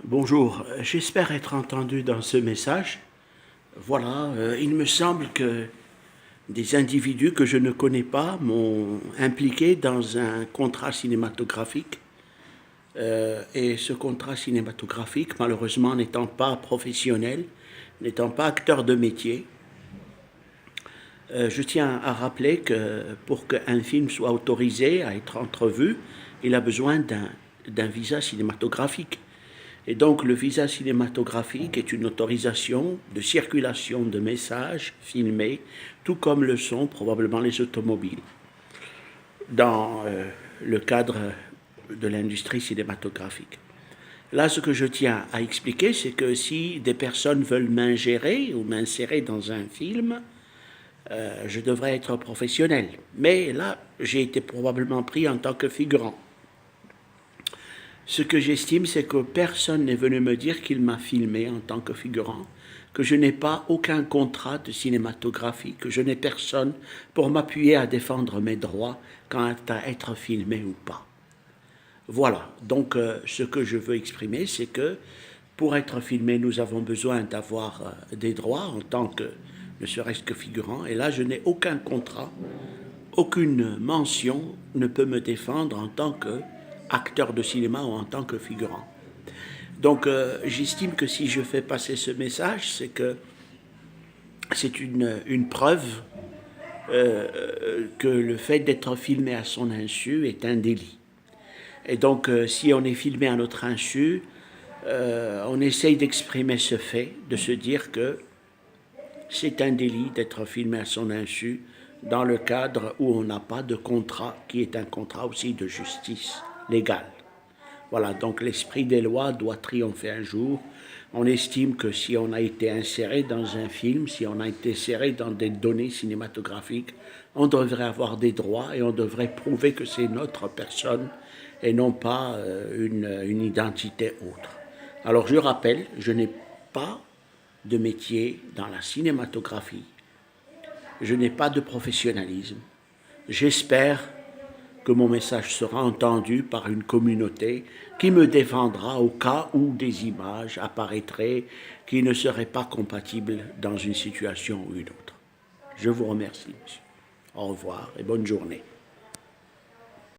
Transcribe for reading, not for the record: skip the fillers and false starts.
Bonjour, j'espère être entendu dans ce message. Voilà, il me semble que des individus que je ne connais pas m'ont impliqué dans un contrat cinématographique. Et ce contrat cinématographique, malheureusement, n'étant pas professionnel, n'étant pas acteur de métier, je tiens à rappeler que pour qu'un film soit autorisé à être entrevu, il a besoin d'un visa cinématographique. Et donc le visa cinématographique est une autorisation de circulation de messages filmés, tout comme le sont probablement les automobiles, dans le cadre de l'industrie cinématographique. Là, ce que je tiens à expliquer, c'est que si des personnes veulent m'ingérer ou m'insérer dans un film, je devrais être professionnel. Mais là, j'ai été probablement pris en tant que figurant. Ce que j'estime, c'est que personne n'est venu me dire qu'il m'a filmé en tant que figurant, que je n'ai pas aucun contrat de cinématographie, que je n'ai personne pour m'appuyer à défendre mes droits quant à être filmé ou pas. Voilà, donc ce que je veux exprimer, c'est que pour être filmé, nous avons besoin d'avoir des droits en tant que, ne serait-ce que figurant, et là je n'ai aucun contrat, aucune mention ne peut me défendre en tant qu'acteur de cinéma ou en tant que figurant. Donc j'estime que si je fais passer ce message, c'est que c'est une preuve que le fait d'être filmé à son insu est un délit. Et donc si on est filmé à notre insu, on essaye d'exprimer ce fait, de se dire que c'est un délit d'être filmé à son insu dans le cadre où on n'a pas de contrat, qui est un contrat aussi de justice légale. Voilà, donc l'esprit des lois doit triompher un jour. On estime que si on a été inséré dans un film, si on a été inséré dans des données cinématographiques, on devrait avoir des droits et on devrait prouver que c'est notre personne et non pas une identité autre. Alors je rappelle, je n'ai pas de métier dans la cinématographie. Je n'ai pas de professionnalisme. J'espère que mon message sera entendu par une communauté qui me défendra au cas où des images apparaîtraient qui ne seraient pas compatibles dans une situation ou une autre. Je vous remercie, monsieur. Au revoir et bonne journée.